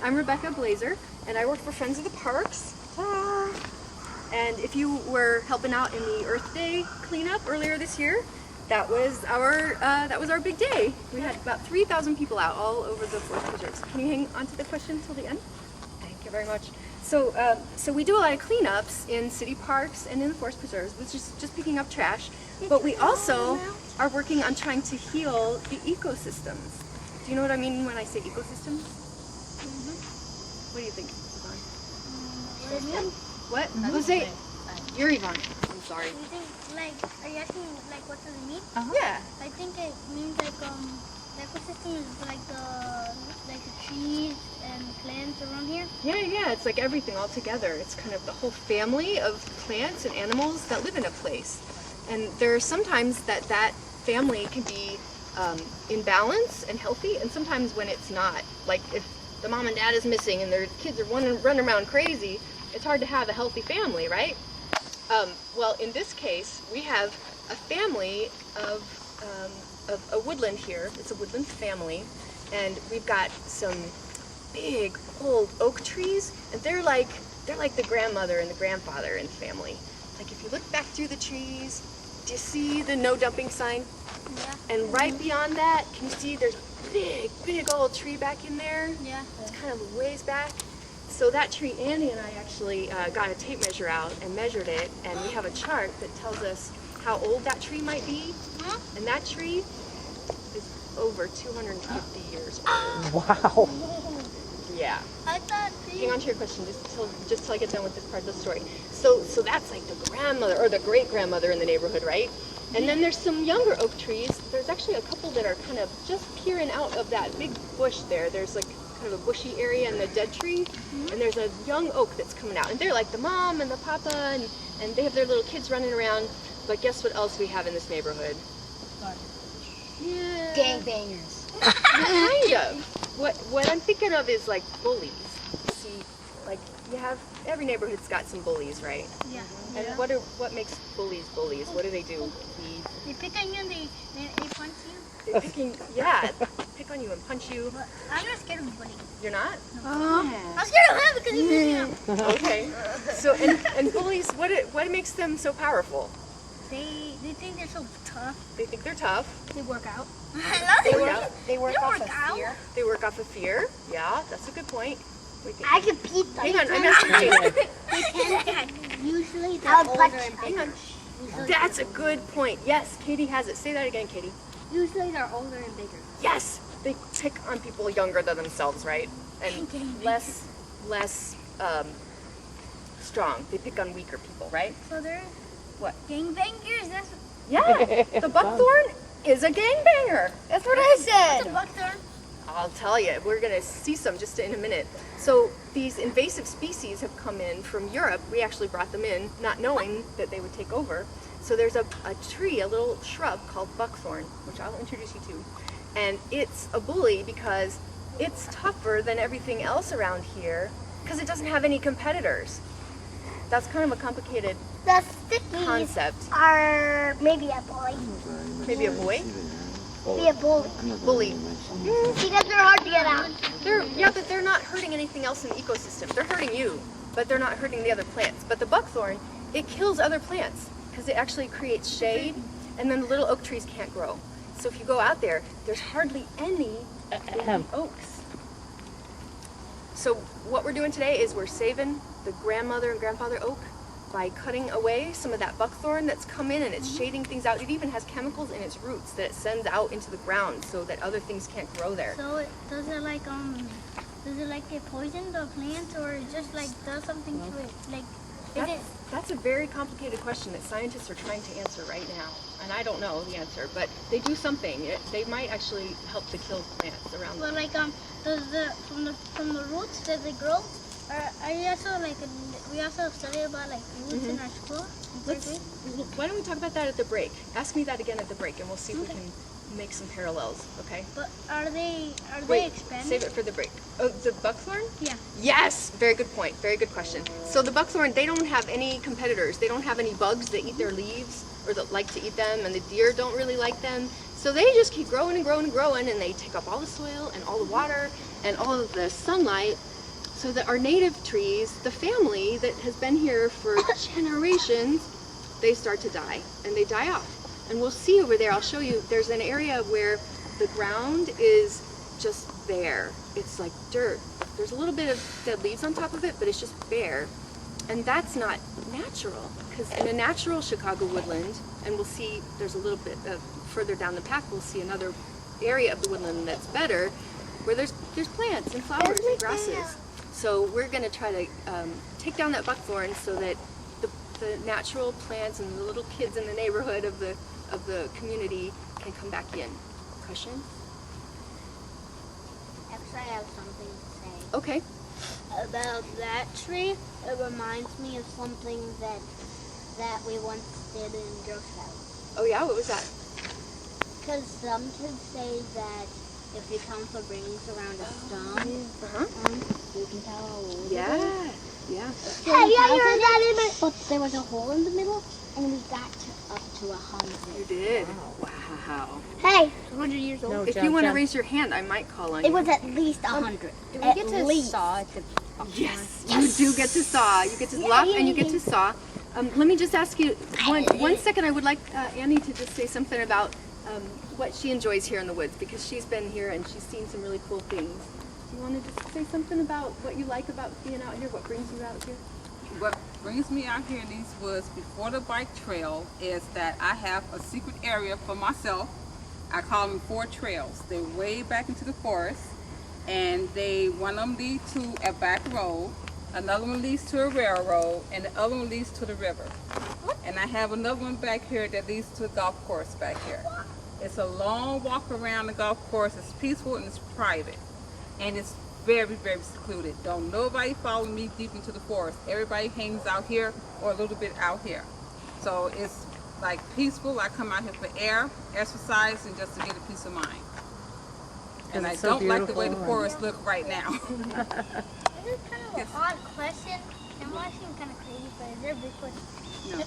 I'm Rebecca Blazer, and I work for Friends of the Parks. Ta-da! And if you were helping out in the Earth Day cleanup earlier this year, that was our big day. We had about 3,000 people out all over the forest preserves. Can you hang on to the question till the end? Thank you very much. So we do a lot of cleanups in city parks and in the forest preserves, which is just picking up trash. But we also are working on trying to heal the ecosystems. Do you know what I mean when I say ecosystems? What do you think, Yvonne? What do you mean? What? Jose, you're Yvonne. I'm sorry. You think, like, are you asking, like, what does it mean? Yeah. I think it means, like, the ecosystem is like the trees and plants around here. Yeah, it's like everything all together. It's kind of the whole family of plants and animals that live in a place. And there are sometimes that family can be in balance and healthy, and sometimes when it's not. Like if the mom and dad is missing and their kids are running around crazy, it's hard to have a healthy family, right? Well, in this case, we have a family of a woodland here. It's a woodland family, and we've got some big old oak trees, and they're like the grandmother and the grandfather in the family. Like if you look back through the trees, do you see the no dumping sign? Yeah. And right beyond that, can you see there's a big old tree back in there? Yeah. It's kind of ways back. So that tree, Andy and I actually got a tape measure out and measured it, and we have a chart that tells us how old that tree might be. And that tree is over 250 years old. Wow. Yeah. I thought Hang on to your question just till I get done with this part of the story. So that's like the grandmother or the great grandmother in the neighborhood, right? And then there's some younger oak trees. There's actually a couple that are kind of just peering out of that big bush there. There's like kind of a bushy area in the dead tree, and there's a young oak that's coming out. And they're like the mom and the papa, and they have their little kids running around. But guess what else we have in this neighborhood? Yeah. gangbangers. Kind of. What I'm thinking of is like bullies. See, like you have every neighborhood's got some bullies, right? Yeah. And what makes bullies bullies? What do? They pick on you and they punch you. They pick on you and punch you. But I'm not scared of bullying. You're not? I'm scared of him because he's beating him. Okay. So and bullies, what makes them so powerful? They think they're so tough. They think they're tough. They work out. They work off of fear. They work off of fear. Yeah, that's a good point. I can beat them. Hang on, I'm asking you. Usually they're older and Hang bigger. on. That's a good point. Yes, Katie has it. Say that again, Katie. Usually they're older and bigger. Yes, they pick on people younger than themselves, right? And less strong. They pick on weaker people, right? So they're What? gangbangers. That's Yeah, the buckthorn is a gangbanger. That's what I said. a buckthorn. I'll tell you, we're going to see some just in a minute. So these invasive species have come in from Europe. We actually brought them in, not knowing that they would take over. So there's a tree, a little shrub called buckthorn, which I'll introduce you to. And it's a bully because it's tougher than everything else around here because it doesn't have any competitors. That's kind of a complicated The stickies concept. are maybe a boy. Maybe a boy? Be a bully. Bully. Because they're hard to get out. But they're not hurting anything else in the ecosystem. They're hurting you, but they're not hurting the other plants. But the buckthorn, it kills other plants because it actually creates shade, and then the little oak trees can't grow. So if you go out there, there's hardly any baby oaks. So what we're doing today is we're saving the grandmother and grandfather oak by cutting away some of that buckthorn that's come in and it's shading things out. It even has chemicals in its roots that it sends out into the ground so that other things can't grow there. So does it like it poison the plants or it just like does something to it? Like That's a very complicated question that scientists are trying to answer right now. And I don't know the answer, but they do something. They might actually help to kill plants around well, them. like from the roots that they grow. We also study about like roots in our school. Why don't we talk about that at the break? Ask me that again at the break and we'll see if we can make some parallels, okay? But are they Wait, expanding? save it for the break. Oh, the buckthorn? Yeah. Yes, very good point, very good question. So the buckthorn, they don't have any competitors. They don't have any bugs that eat their leaves or that like to eat them, and the deer don't really like them. So they just keep growing and growing and growing, and they take up all the soil and all the water and all of the sunlight, so that our native trees, the family that has been here for generations, they start to die and they die off. And we'll see over there, I'll show you, there's an area where the ground is just bare. It's like dirt. There's a little bit of dead leaves on top of it, but it's just bare. And that's not natural, because in a natural Chicago woodland, and we'll see there's a little bit further down the path, we'll see another area of the woodland that's better, where there's plants and flowers and grasses. So we're going to try to take down that buckthorn so that the natural plants and the little kids in the neighborhood of the community can come back in. Question? Actually, I have something to say. Okay. About that tree, it reminds me of something that we once did in Girl Scouts. Oh yeah, what was that? Because some kids say that if you count the rings around a stone, you can tell how old it is. Yeah. Hey, yeah, you heard that in it? But there was a hole in the middle, and we got up to 100. You did. Wow. Hey, 100 years old. No, If jump, you want to jump. raise your hand, I might call on you. It was at least 100. Do we get to saw at the Yes, you do get to saw. You get to lop and you get to saw. Let me just ask you one second. I would like Annie to just say something about what she enjoys here in the woods, because she's been here and she's seen some really cool things. Do you want to just say something about what you like about being out here? What brings you out here? What brings me out here in these woods before the bike trail is that I have a secret area for myself. I call them 4 trails. They're way back into the forest, and one of them leads to a back road, another one leads to a railroad, and the other one leads to the river. And I have another one back here that leads to a golf course back here. It's a long walk around the golf course. It's peaceful and it's private, and it's very, very secluded. Don't nobody follow me deep into the forest. Everybody hangs out here or a little bit out here. So it's like peaceful. I come out here for air, exercise, and just to get a peace of mind. And I it's so don't like the way the beautiful forest look right now. This is kind of an odd question. It might seem kind of crazy, but is there a big question? No.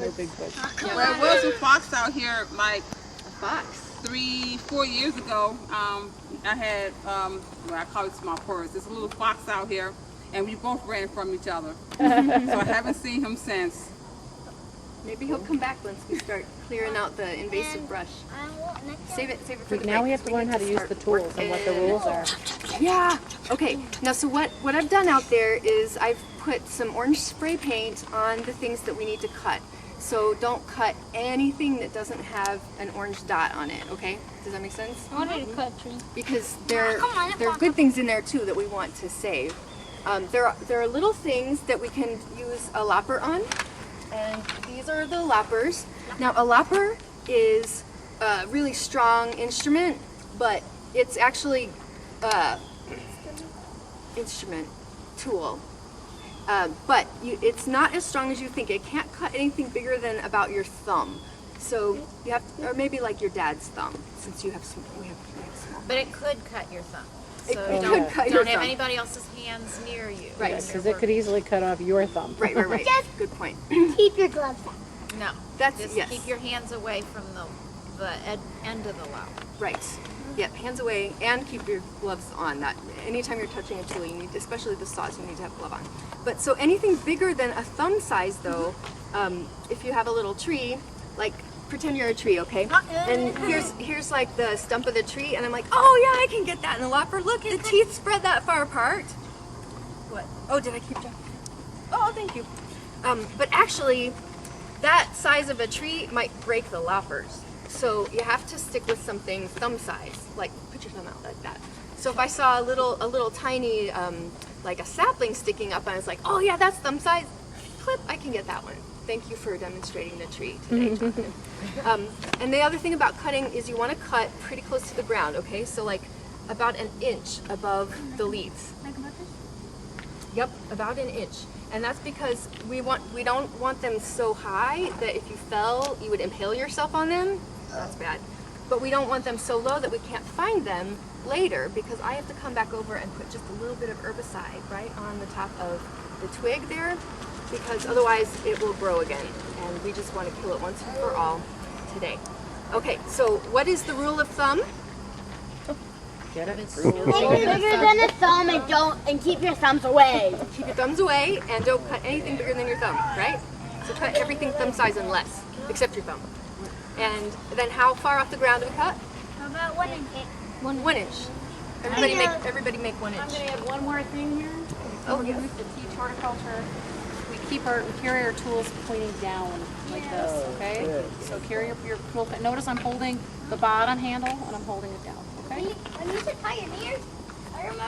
No big bush. Well, there was a fox out here like A fox. 3-4 years ago. I had, well, I call it small purse. There's a little fox out here, and we both ran from each other. So I haven't seen him since. Maybe he'll come back once we start clearing out the invasive brush. Save it for the Now break, we have 'cause to learn get how to use start the tools and what the working. rules are. Yeah. Okay. Now, so what I've done out there is I've put some orange spray paint on the things that we need to cut. So don't cut anything that doesn't have an orange dot on it. Okay? Does that make sense? I wanted to cut a tree. Because there are good things in there too that we want to save. There are little things that we can use a lopper on, and these are the loppers. Now, a lopper is a really strong instrument, but it's actually tool. But it's not as strong as you think. It can't cut anything bigger than about your thumb. So you have, or maybe like your dad's thumb, since we have small. But it could cut your thumb. It So could don't, cut your don't have thumb. anybody else's hands near you. Right. when Because you're it could easily cut off your thumb. Right. Good point. Keep your gloves on. working. No. That's Just yes. keep your hands away from the end of the loop. Right. Yep. Hands away and keep your gloves on. That anytime you're touching a tool, you need, especially the saws, you need to have a glove on. But so anything bigger than a thumb size, though, if you have a little tree, like pretend you're a tree, okay? And here's like the stump of the tree, and I'm like, oh yeah, I can get that in the lopper. Look, the teeth spread that far apart. What? Oh, did I keep jumping? Oh, thank you. But actually, that size of a tree might break the loppers. So you have to stick with something thumb size, like put your thumb out like that. So if I saw a little tiny, like a sapling sticking up, and I was like, oh yeah, that's thumb size, clip, I can get that one. Thank you for demonstrating the tree today, Jonathan. And the other thing about cutting is you want to cut pretty close to the ground, okay? So like about an inch above the leaves. Like about this? Yep, about an inch. And that's because we don't want them so high that if you fell, you would impale yourself on them. That's bad. But we don't want them so low that we can't find them later, because I have to come back over and put just a little bit of herbicide right on the top of the twig there, because otherwise it will grow again. And we just want to kill it once and for all today. Okay, so what is the rule of thumb? Get it? Make it bigger than a thumb and keep your thumbs away. Keep your thumbs away and don't cut anything bigger than your thumb, right? So cut everything thumb size and less, except your thumb. And then how far off the ground do we cut? How about 1 inch? 1 inch. Everybody make 1 I'm inch. gonna add one more thing here. Oh, When we yes. teach horticulture, we carry our tools pointing down like this, okay? So carry your tool, notice I'm holding the bottom handle and I'm holding it down, okay? When you said pioneers, I remember